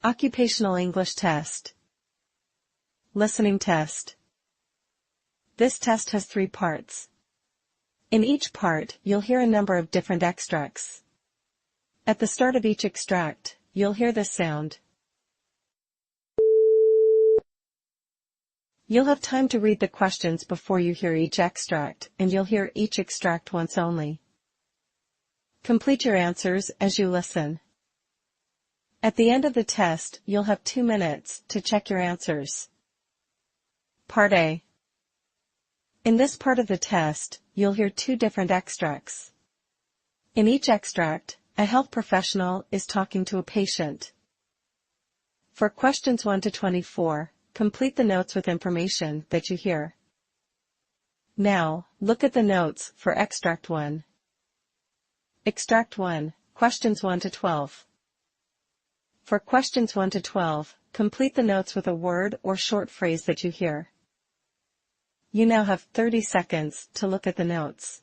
Occupational English Test. Listening Test. This test has 3 parts. In each part, you'll hear a number of different extracts. At the start of each extract, you'll hear this sound. You'll have time to read the questions before you hear each extract, and you'll hear each extract once only. Complete your answers as you listen. At the end of the test, you'll have 2 minutes to check your answers. Part A. In this part of the test, you'll hear 2 different extracts. In each extract, a health professional is talking to a patient. For questions 1 to 24, complete the notes with information that you hear. Now, look at the notes for Extract 1. Extract 1, questions 1 to 12. For questions 1 to 12, complete the notes with a word or short phrase that you hear. You now have 30 seconds to look at the notes.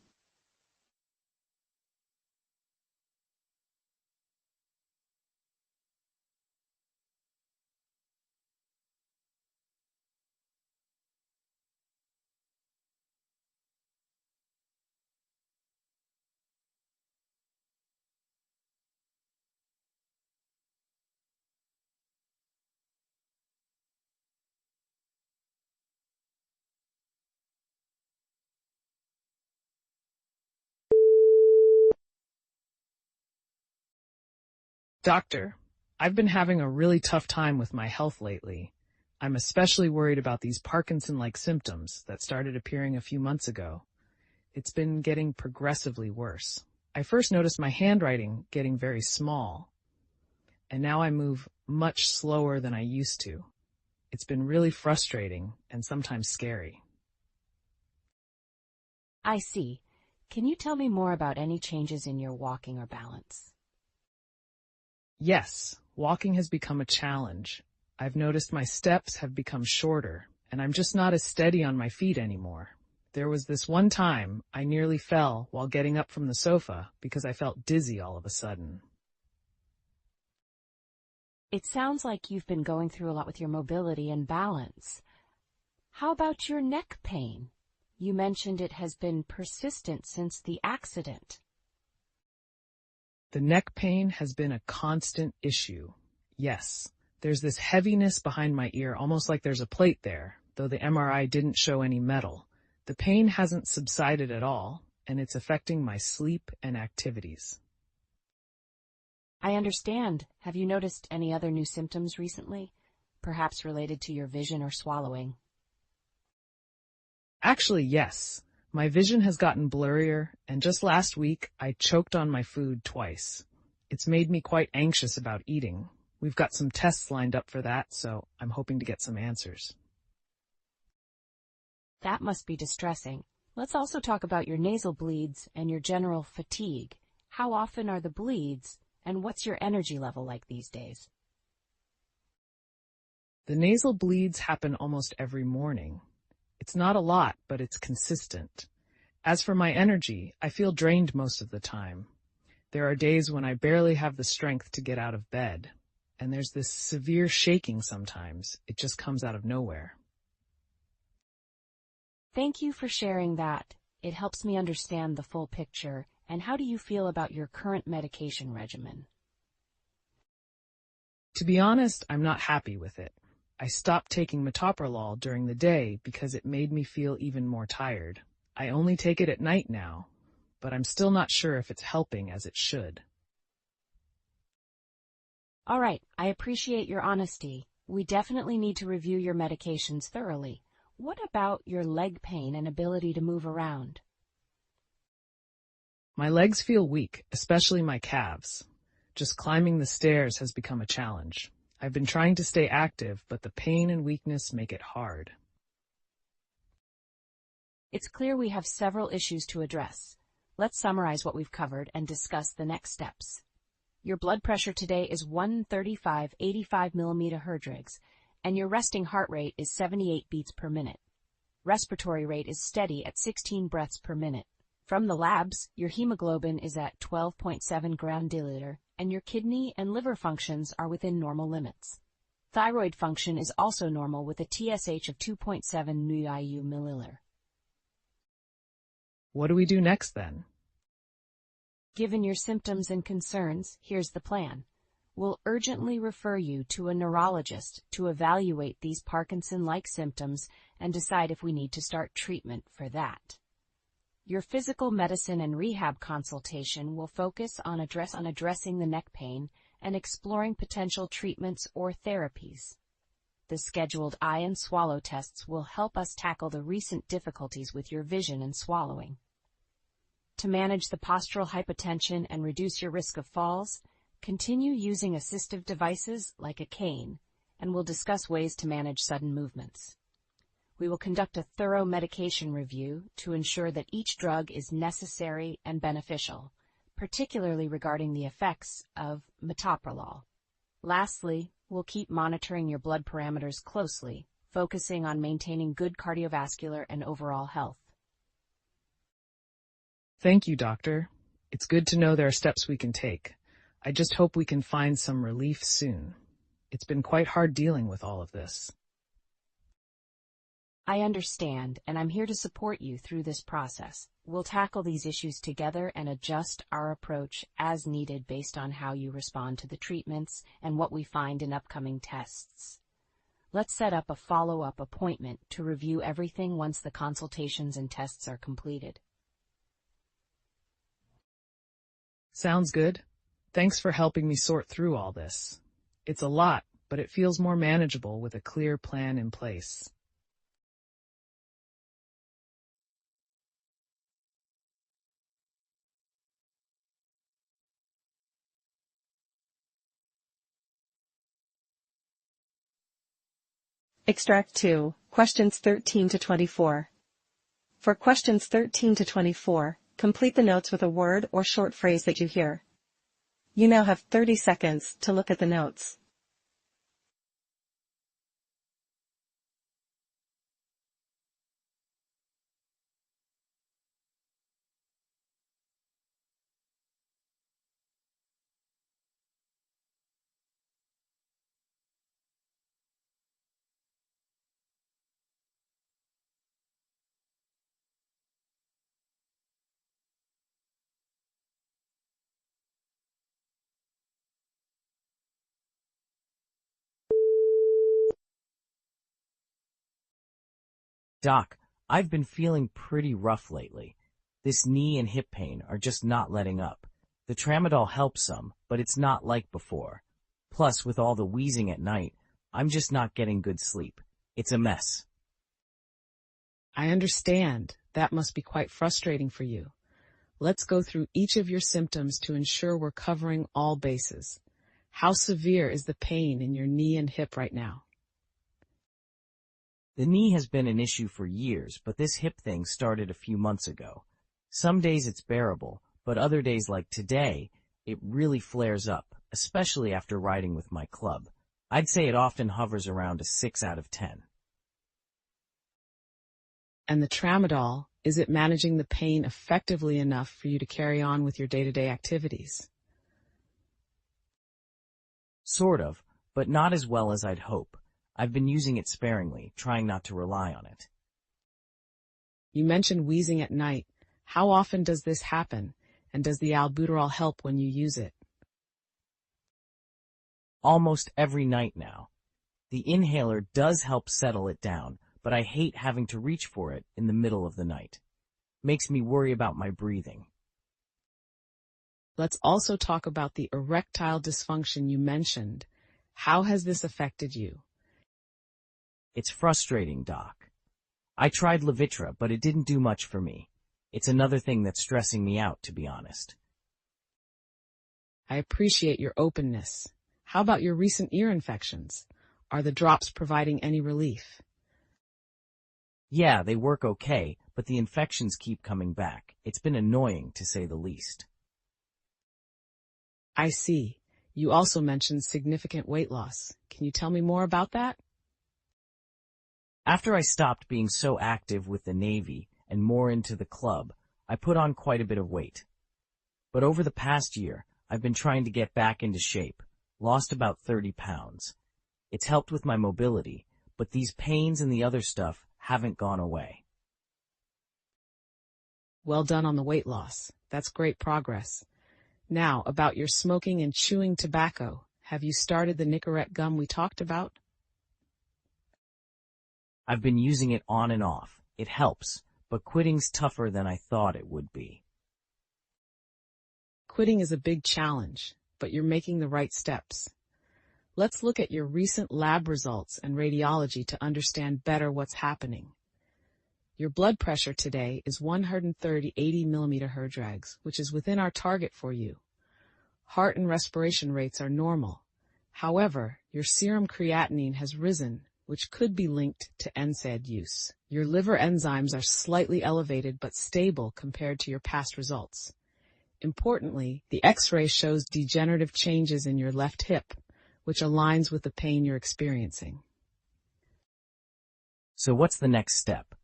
Doctor, I've been having a really tough time with my health lately. I'm especially worried about these Parkinson-like symptoms that started appearing a few months ago. It's been getting progressively worse. I first noticed my handwriting getting very small, and now I move much slower than I used to. It's been really frustrating and sometimes scary. I see. Can you tell me more about any changes in your walking or balance? Yes, walking has become a challenge. I've noticed my steps have become shorter, and I'm just not as steady on my feet anymore. There was this one time I nearly fell while getting up from the sofa because I felt dizzy all of a sudden. It sounds like you've been going through a lot with your mobility and balance. How about your neck pain? You mentioned it has been persistent since the accident. The neck pain has been a constant issue. Yes, there's this heaviness behind my ear, almost like there's a plate there, though the MRI didn't show any metal. The pain hasn't subsided at all, and it's affecting my sleep and activities. I understand. Have you noticed any other new symptoms recently? Perhaps related to your vision or swallowing? Actually, yes. My vision has gotten blurrier, and just last week, I choked on my food twice. It's made me quite anxious about eating. We've got some tests lined up for that, so I'm hoping to get some answers. That must be distressing. Let's also talk about your nasal bleeds and your general fatigue. How often are the bleeds, and what's your energy level like these days? The nasal bleeds happen almost every morning. It's not a lot, but it's consistent. As for my energy, I feel drained most of the time. There are days when I barely have the strength to get out of bed, and there's this severe shaking sometimes. It just comes out of nowhere. Thank you for sharing that. It helps me understand the full picture. And how do you feel about your current medication regimen? To be honest, I'm not happy with it. I stopped taking metoprolol during the day because it made me feel even more tired. I only take it at night now, but I'm still not sure if it's helping as it should. All right, I appreciate your honesty. We definitely need to review your medications thoroughly. What about your leg pain and ability to move around? My legs feel weak, especially my calves. Just climbing the stairs has become a challenge. I've been trying to stay active, but the pain and weakness make it hard. It's clear we have several issues to address. Let's summarize what we've covered and discuss the next steps. Your blood pressure today is 135/85 millimeter Herdrigs, and your resting heart rate is 78 beats per minute. Respiratory rate is steady at 16 breaths per minute. From the labs, your hemoglobin is at 12.7 gram deciliter, and your kidney and liver functions are within normal limits. Thyroid function is also normal with a TSH of 2.7 μIU milliliter. What do we do next then? Given your symptoms and concerns, here's the plan. We'll urgently refer you to a neurologist to evaluate these Parkinson-like symptoms and decide if we need to start treatment for that. Your physical medicine and rehab consultation will focus on addressing the neck pain and exploring potential treatments or therapies. The scheduled eye and swallow tests will help us tackle the recent difficulties with your vision and swallowing. To manage the postural hypotension and reduce your risk of falls, continue using assistive devices like a cane, and we'll discuss ways to manage sudden movements. We will conduct a thorough medication review to ensure that each drug is necessary and beneficial, particularly regarding the effects of metoprolol. Lastly, we'll keep monitoring your blood parameters closely, focusing on maintaining good cardiovascular and overall health. Thank you, Doctor. It's good to know there are steps we can take. I just hope we can find some relief soon. It's been quite hard dealing with all of this. I understand, and I'm here to support you through this process. We'll tackle these issues together and adjust our approach as needed based on how you respond to the treatments and what we find in upcoming tests. Let's set up a follow-up appointment to review everything once the consultations and tests are completed. Sounds good. Thanks for helping me sort through all this. It's a lot, but it feels more manageable with a clear plan in place. Extract 2, questions 13 to 24. For questions 13 to 24, complete the notes with a word or short phrase that you hear. You now have 30 seconds to look at the notes. Doc, I've been feeling pretty rough lately. This knee and hip pain are just not letting up. The tramadol helps some, but it's not like before. Plus, with all the wheezing at night, I'm just not getting good sleep. It's a mess. I understand. That must be quite frustrating for you. Let's go through each of your symptoms to ensure we're covering all bases. How severe is the pain in your knee and hip right now? The knee has been an issue for years, but this hip thing started a few months ago. Some days it's bearable, but other days like today, it really flares up, especially after riding with my club. I'd say it often hovers around a 6 out of 10. And the tramadol, is it managing the pain effectively enough for you to carry on with your day-to-day activities? Sort of, but not as well as I'd hope. I've been using it sparingly, trying not to rely on it. You mentioned wheezing at night. How often does this happen, and does the albuterol help when you use it? Almost every night now. The inhaler does help settle it down, but I hate having to reach for it in the middle of the night. Makes me worry about my breathing. Let's also talk about the erectile dysfunction you mentioned. How has this affected you? It's frustrating, Doc. I tried Levitra, but it didn't do much for me. It's another thing that's stressing me out, to be honest. I appreciate your openness. How about your recent ear infections? Are the drops providing any relief? Yeah, they work okay, but the infections keep coming back. It's been annoying, to say the least. I see. You also mentioned significant weight loss. Can you tell me more about that? After I stopped being so active with the Navy and more into the club, I put on quite a bit of weight. But over the past year, I've been trying to get back into shape, lost about 30 pounds. It's helped with my mobility, but these pains and the other stuff haven't gone away. Well done on the weight loss. That's great progress. Now, about your smoking and chewing tobacco. Have you started the Nicorette gum we talked about? I've been using it on and off. It helps, but quitting's tougher than I thought it would be. Quitting is a big challenge, but you're making the right steps. Let's look at your recent lab results and radiology to understand better what's happening. Your blood pressure today is 130 80 millimeter Hg, which is within our target for you. Heart and respiration rates are normal. However, your serum creatinine has risen, which could be linked to NSAID use. Your liver enzymes are slightly elevated but stable compared to your past results. Importantly, the X-ray shows degenerative changes in your left hip, which aligns with the pain you're experiencing. So what's the next step?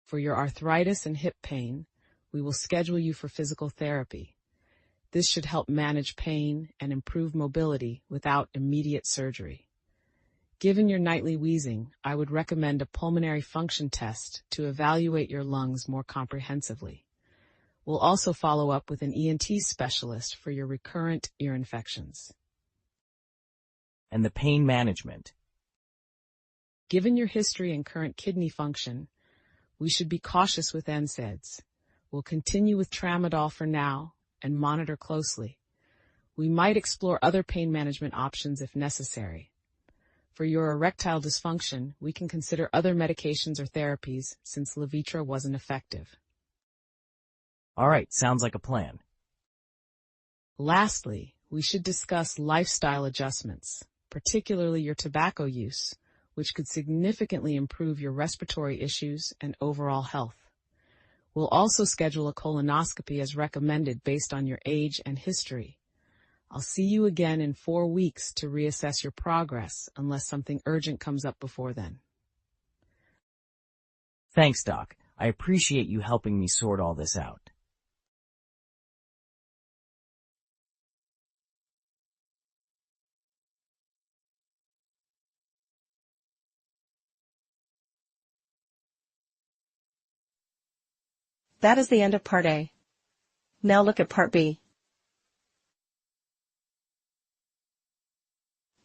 For your arthritis and hip pain, we will schedule you for physical therapy. This should help manage pain and improve mobility without immediate surgery. Given your nightly wheezing, I would recommend a pulmonary function test to evaluate your lungs more comprehensively. We'll also follow up with an ENT specialist for your recurrent ear infections. And the pain management? Given your history and current kidney function, we should be cautious with NSAIDs. We'll continue with tramadol for now and monitor closely. We might explore other pain management options if necessary. For your erectile dysfunction, we can consider other medications or therapies since Levitra wasn't effective. All right, sounds like a plan. Lastly, we should discuss lifestyle adjustments, particularly your tobacco use, which could significantly improve your respiratory issues and overall health. We'll also schedule a colonoscopy as recommended based on your age and history. I'll see you again in 4 weeks to reassess your progress unless something urgent comes up before then. Thanks, Doc. I appreciate you helping me sort all this out. That is the end of Part A. Now look at Part B.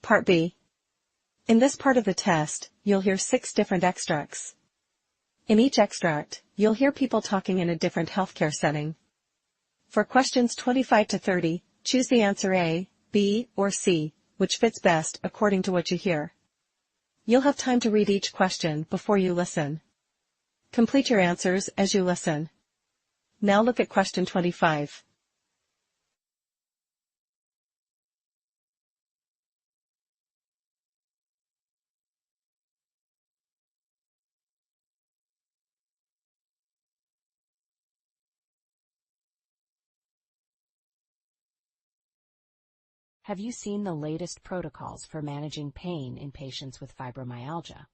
Part B. In this part of the test, you'll hear 6 different extracts. In each extract, you'll hear people talking in a different healthcare setting. For questions 25 to 30, choose the answer A, B, or C, which fits best according to what you hear. You'll have time to read each question before you listen. Complete your answers as you listen. Now look at question 25. Have you seen the latest protocols for managing pain in patients with fibromyalgia?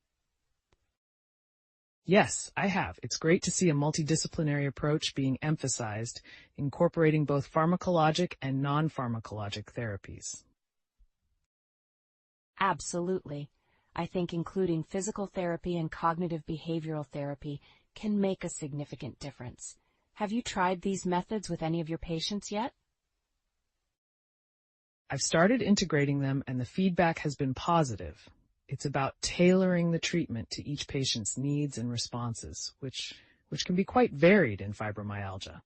Yes, I have. It's great to see a multidisciplinary approach being emphasized, incorporating both pharmacologic and non-pharmacologic therapies. Absolutely. I think including physical therapy and cognitive behavioral therapy can make a significant difference. Have you tried these methods with any of your patients yet? I've started integrating them and the feedback has been positive. It's about tailoring the treatment to each patient's needs and responses, which can be quite varied in fibromyalgia.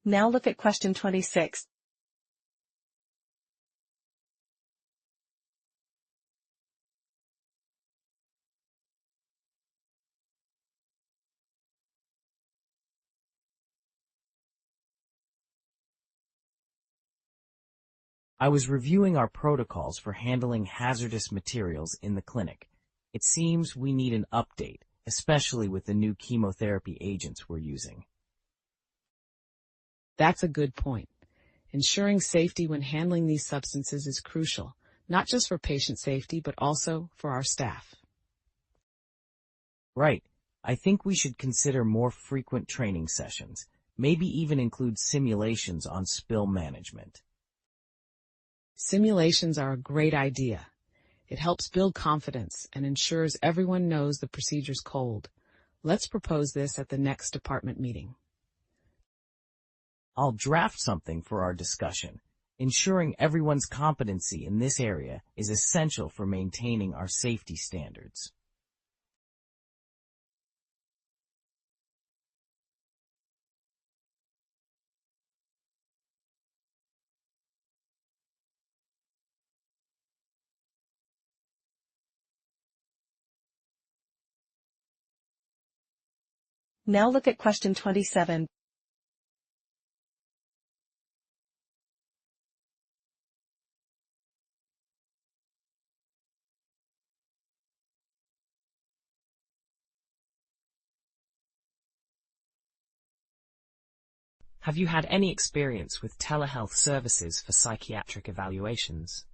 Now look at question 26. I was reviewing our protocols for handling hazardous materials in the clinic. It seems we need an update, especially with the new chemotherapy agents we're using. That's a good point. Ensuring safety when handling these substances is crucial, not just for patient safety, but also for our staff. Right. I think we should consider more frequent training sessions, maybe even include simulations on spill management. Simulations are a great idea. It helps build confidence and ensures everyone knows the procedure's cold. Let's propose this at the next department meeting. I'll draft something for our discussion. Ensuring everyone's competency in this area is essential for maintaining our safety standards. Now look at question 27. Have you had any experience with telehealth services for psychiatric evaluations?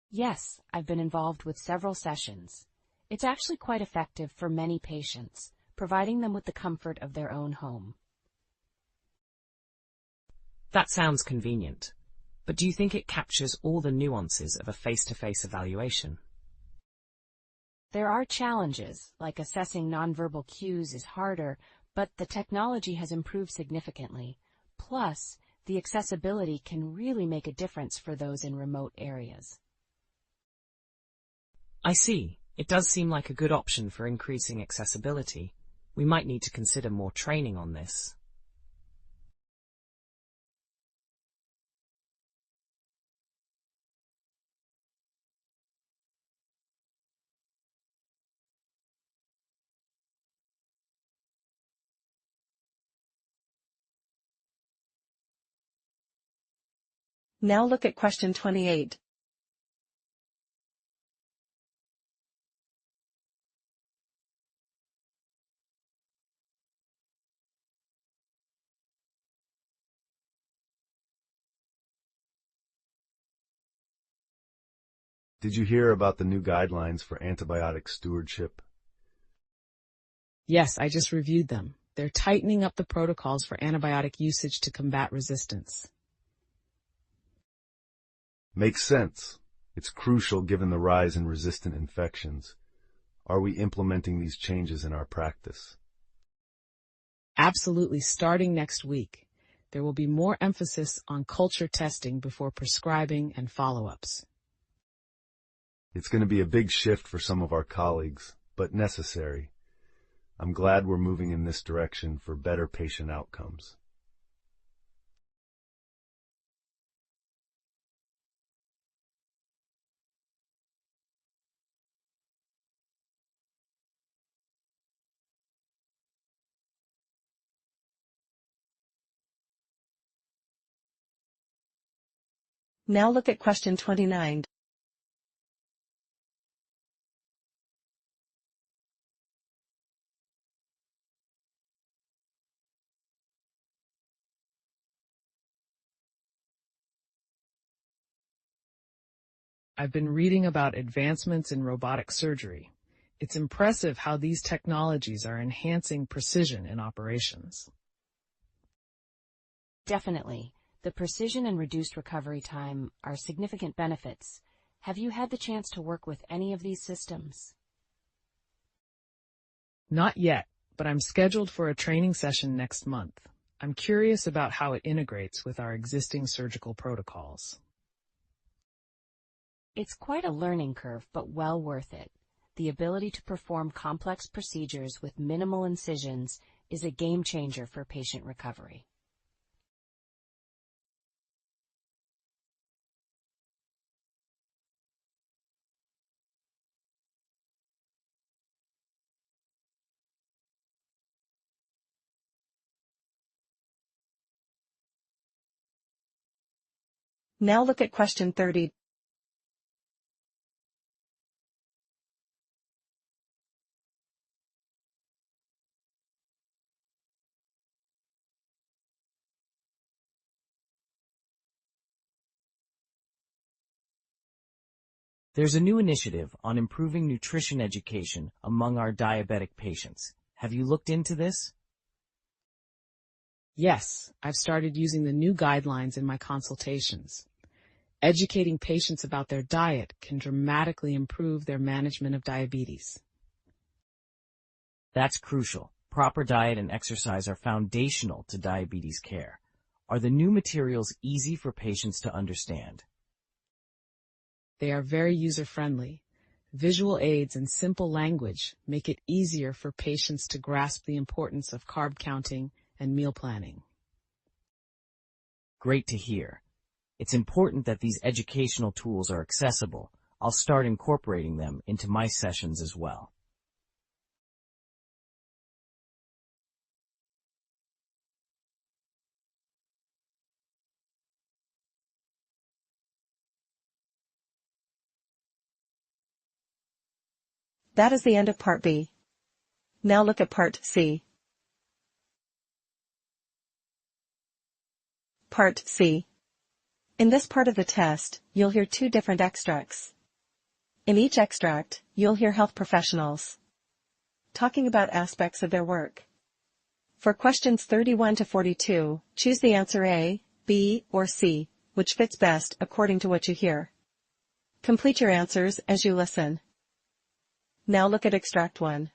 Yes, I've been involved with several sessions. It's actually quite effective for many patients, providing them with the comfort of their own home. That sounds convenient, but do you think it captures all the nuances of a face-to-face evaluation? There are challenges, like assessing nonverbal cues is harder, but the technology has improved significantly. Plus, the accessibility can really make a difference for those in remote areas. I see. It does seem like a good option for increasing accessibility. We might need to consider more training on this. Now look at question 28. Did you hear about the new guidelines for antibiotic stewardship? Yes, I just reviewed them. They're tightening up the protocols for antibiotic usage to combat resistance. Makes sense. It's crucial given the rise in resistant infections. Are we implementing these changes in our practice? Absolutely, starting next week. There will be more emphasis on culture testing before prescribing and follow-ups. It's going to be a big shift for some of our colleagues, but necessary. I'm glad we're moving in this direction for better patient outcomes. Now look at question 29. I've been reading about advancements in robotic surgery. It's impressive how these technologies are enhancing precision in operations. Definitely. The precision and reduced recovery time are significant benefits. Have you had the chance to work with any of these systems? Not yet, but I'm scheduled for a training session next month. I'm curious about how it integrates with our existing surgical protocols. It's quite a learning curve, but well worth it. The ability to perform complex procedures with minimal incisions is a game changer for patient recovery. Now look at question 30. There's a new initiative on improving nutrition education among our diabetic patients. Have you looked into this? Yes, I've started using the new guidelines in my consultations. Educating patients about their diet can dramatically improve their management of diabetes. That's crucial. Proper diet and exercise are foundational to diabetes care. Are the new materials easy for patients to understand? They are very user-friendly. Visual aids and simple language make it easier for patients to grasp the importance of carb counting and meal planning. Great to hear. It's important that these educational tools are accessible. I'll start incorporating them into my sessions as well. That is the end of Part B. Now look at Part C. Part C. In this part of the test, you'll hear two different extracts. In each extract, you'll hear health professionals talking about aspects of their work. For questions 31 to 42, choose the answer A, B, or C, which fits best according to what you hear. Complete your answers as you listen. Now look at Extract 1.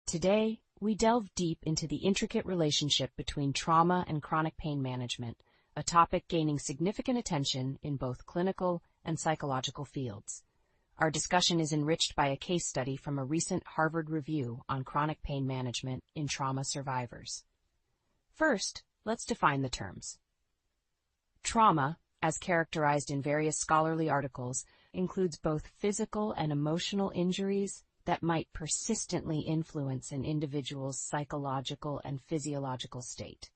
Today, we delve deep into the intricate relationship between trauma and chronic pain management, a topic gaining significant attention in both clinical and psychological fields. Our discussion is enriched by a case study from a recent Harvard review on chronic pain management in trauma survivors. First, let's define the terms. Trauma, as characterized in various scholarly articles, includes both physical and emotional injuries that might persistently influence an individual's psychological and physiological state.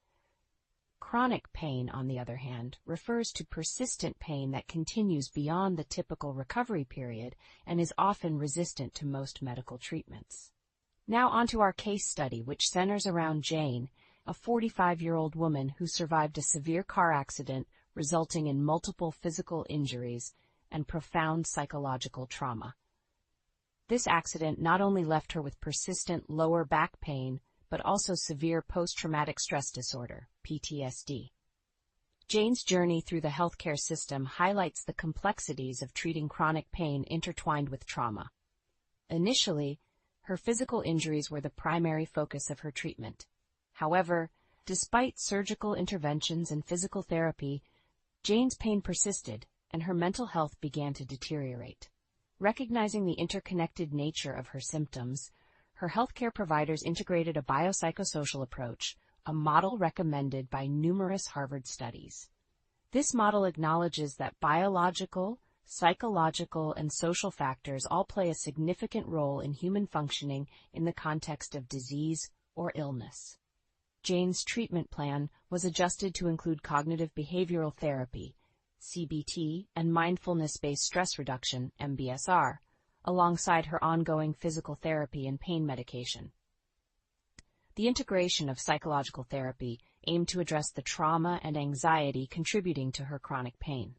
Chronic pain, on the other hand, refers to persistent pain that continues beyond the typical recovery period and is often resistant to most medical treatments. Now onto our case study, which centers around Jane, a 45-year-old woman who survived a severe car accident resulting in multiple physical injuries and profound psychological trauma. This accident not only left her with persistent lower back pain, but also severe post-traumatic stress disorder, PTSD. Jane's journey through the healthcare system highlights the complexities of treating chronic pain intertwined with trauma. Initially, her physical injuries were the primary focus of her treatment. However, despite surgical interventions and physical therapy, Jane's pain persisted and her mental health began to deteriorate. Recognizing the interconnected nature of her symptoms, her healthcare providers integrated a biopsychosocial approach, a model recommended by numerous Harvard studies. This model acknowledges that biological, psychological, and social factors all play a significant role in human functioning in the context of disease or illness. Jane's treatment plan was adjusted to include cognitive behavioral therapy, CBT, and mindfulness-based stress reduction, MBSR, alongside her ongoing physical therapy and pain medication. The integration of psychological therapy aimed to address the trauma and anxiety contributing to her chronic pain.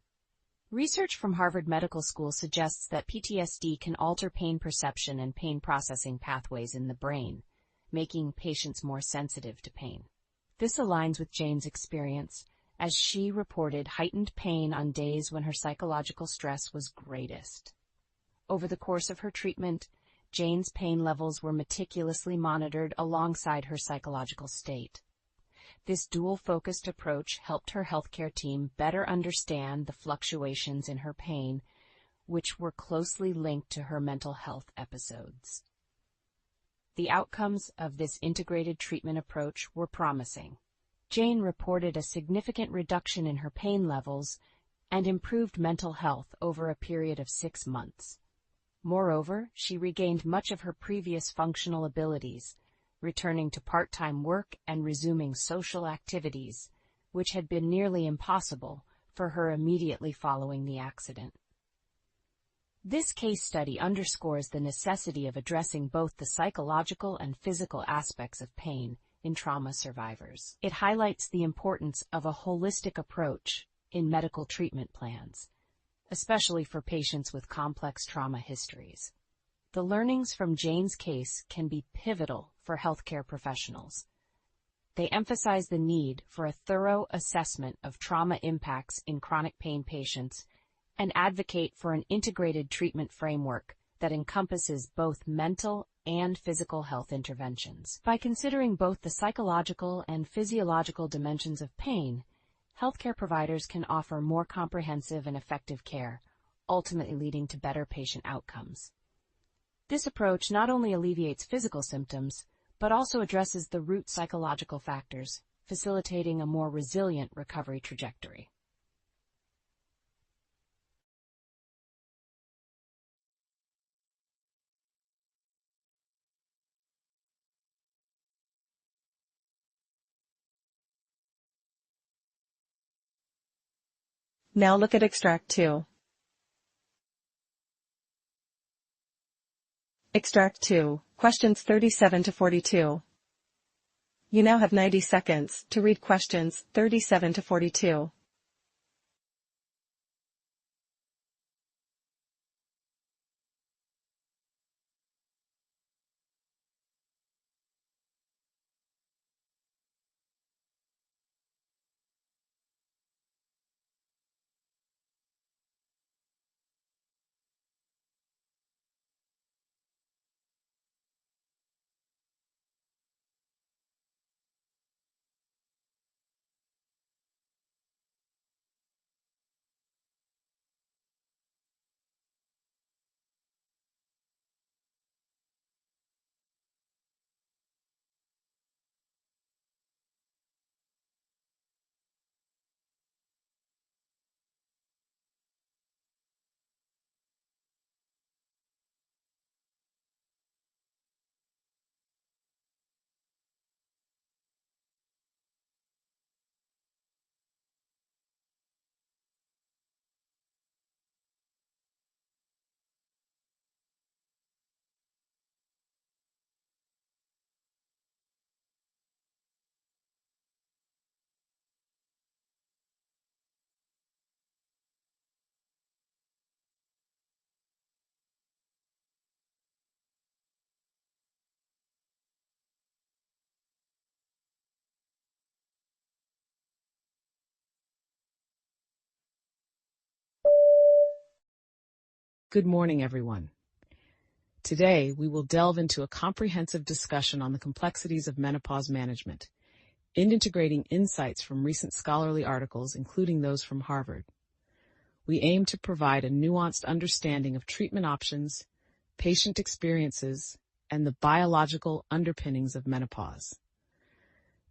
Research from Harvard Medical School suggests that PTSD can alter pain perception and pain processing pathways in the brain, making patients more sensitive to pain. This aligns with Jane's experience, as she reported heightened pain on days when her psychological stress was greatest. Over the course of her treatment, Jane's pain levels were meticulously monitored alongside her psychological state. This dual-focused approach helped her healthcare team better understand the fluctuations in her pain, which were closely linked to her mental health episodes. The outcomes of this integrated treatment approach were promising. Jane reported a significant reduction in her pain levels and improved mental health over a period of 6 months. Moreover, she regained much of her previous functional abilities, returning to part-time work and resuming social activities, which had been nearly impossible for her immediately following the accident. This case study underscores the necessity of addressing both the psychological and physical aspects of pain in trauma survivors. It highlights the importance of a holistic approach in medical treatment plans, especially for patients with complex trauma histories. The learnings from Jane's case can be pivotal for healthcare professionals. They emphasize the need for a thorough assessment of trauma impacts in chronic pain patients and advocate for an integrated treatment framework that encompasses both mental and physical health interventions. By considering both the psychological and physiological dimensions of pain, healthcare providers can offer more comprehensive and effective care, ultimately leading to better patient outcomes. This approach not only alleviates physical symptoms, but also addresses the root psychological factors, facilitating a more resilient recovery trajectory. Now look at Extract 2. Extract 2, questions 37 to 42. You now have 90 seconds to read questions 37 to 42. Good morning, everyone. Today, we will delve into a comprehensive discussion on the complexities of menopause management, integrating insights from recent scholarly articles, including those from Harvard. We aim to provide a nuanced understanding of treatment options, patient experiences, and the biological underpinnings of menopause.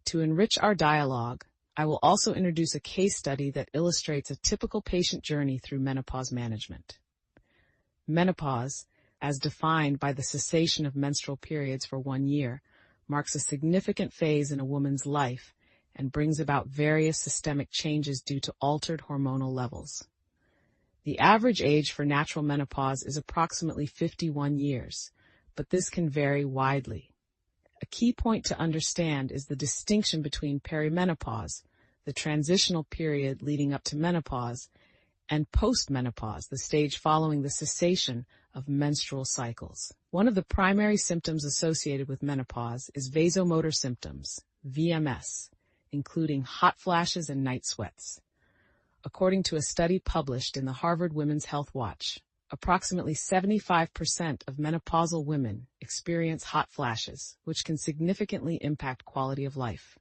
To enrich our dialogue, I will also introduce a case study that illustrates a typical patient journey through menopause management. Menopause, as defined by the cessation of menstrual periods for 1 year, marks a significant phase in a woman's life and brings about various systemic changes due to altered hormonal levels. The average age for natural menopause is approximately 51 years, but this can vary widely. A key point to understand is the distinction between perimenopause, the transitional period leading up to menopause, and postmenopause, the stage following the cessation of menstrual cycles. One of the primary symptoms associated with menopause is vasomotor symptoms, VMS, including hot flashes and night sweats. According to a study published in the Harvard Women's Health Watch, approximately 75% of menopausal women experience hot flashes, which can significantly impact quality of life.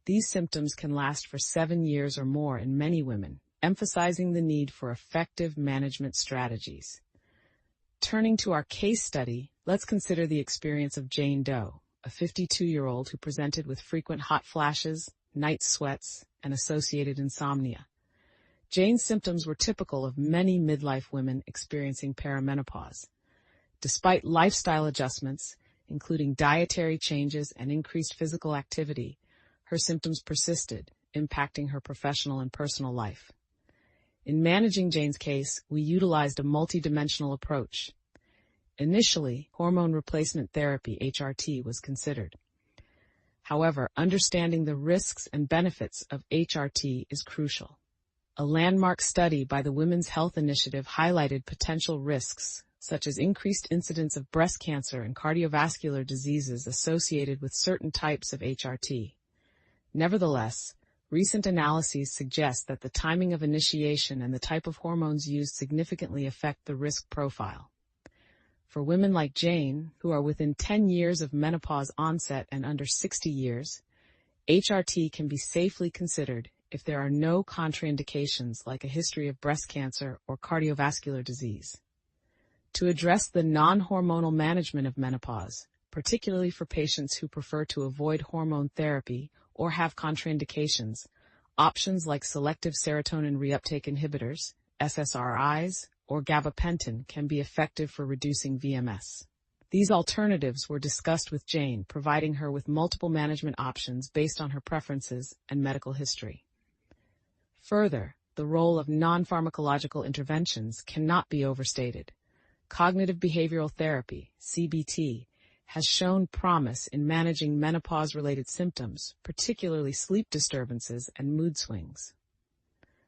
These symptoms can last for 7 years or more in many women, emphasizing the need for effective management strategies. Turning to our case study, let's consider the experience of Jane Doe, a 52-year-old who presented with frequent hot flashes, night sweats, and associated insomnia. Jane's symptoms were typical of many midlife women experiencing perimenopause. Despite lifestyle adjustments, including dietary changes and increased physical activity, her symptoms persisted, impacting her professional and personal life. In managing Jane's case, we utilized a multidimensional approach. Initially, hormone replacement therapy, HRT, was considered. However, understanding the risks and benefits of HRT is crucial. A landmark study by the Women's Health Initiative highlighted potential risks, such as increased incidence of breast cancer and cardiovascular diseases associated with certain types of HRT. Nevertheless, recent analyses suggest that the timing of initiation and the type of hormones used significantly affect the risk profile. For women like Jane, who are within 10 years of menopause onset and under 60 years, HRT can be safely considered if there are no contraindications like a history of breast cancer or cardiovascular disease. To address the non-hormonal management of menopause, particularly for patients who prefer to avoid hormone therapy or have contraindications, options like selective serotonin reuptake inhibitors, SSRIs, or gabapentin can be effective for reducing VMS. These alternatives were discussed with Jane, providing her with multiple management options based on her preferences and medical history. Further, the role of non-pharmacological interventions cannot be overstated. Cognitive behavioral therapy, CBT, has shown promise in managing menopause-related symptoms, particularly sleep disturbances and mood swings.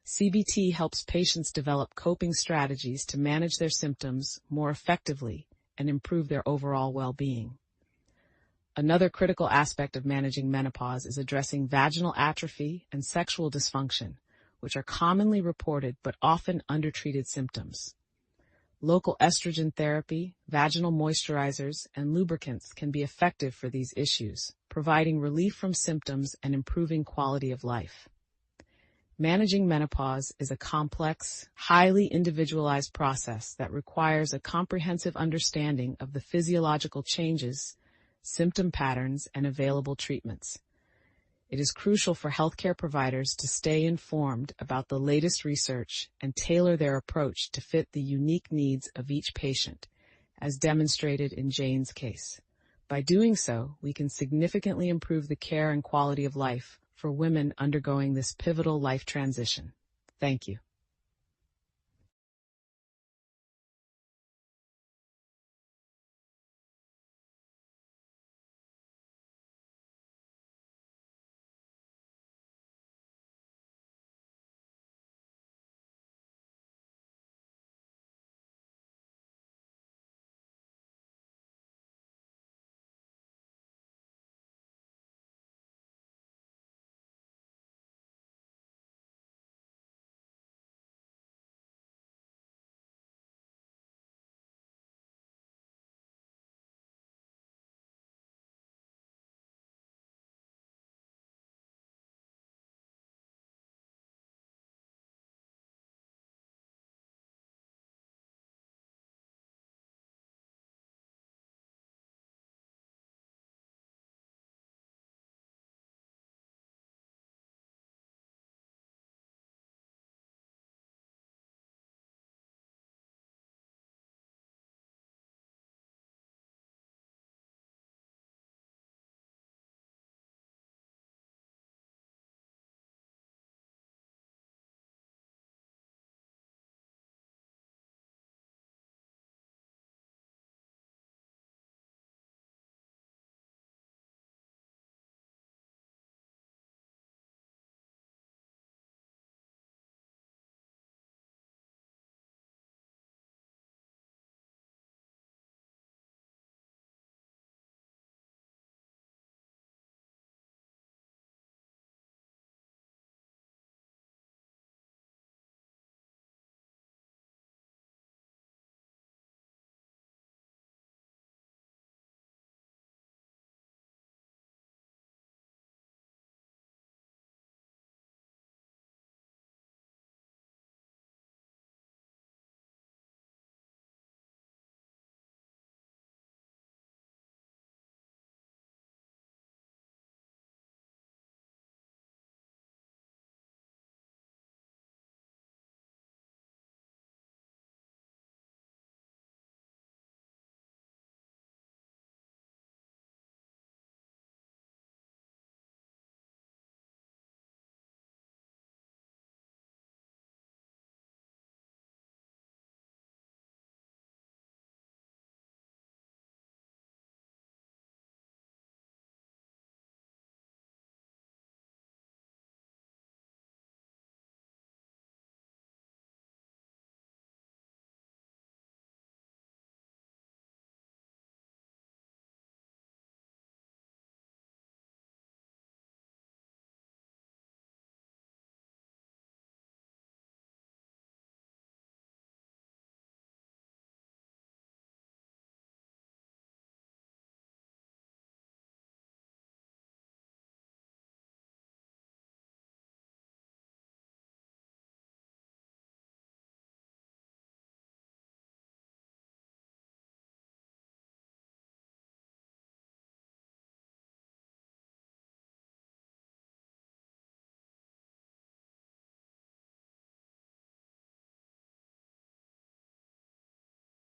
CBT helps patients develop coping strategies to manage their symptoms more effectively and improve their overall well-being. Another critical aspect of managing menopause is addressing vaginal atrophy and sexual dysfunction, which are commonly reported but often undertreated symptoms. Local estrogen therapy, vaginal moisturizers, and lubricants can be effective for these issues, providing relief from symptoms and improving quality of life. Managing menopause is a complex, highly individualized process that requires a comprehensive understanding of the physiological changes, symptom patterns, and available treatments. It is crucial for healthcare providers to stay informed about the latest research and tailor their approach to fit the unique needs of each patient, as demonstrated in Jane's case. By doing so, we can significantly improve the care and quality of life for women undergoing this pivotal life transition. Thank you.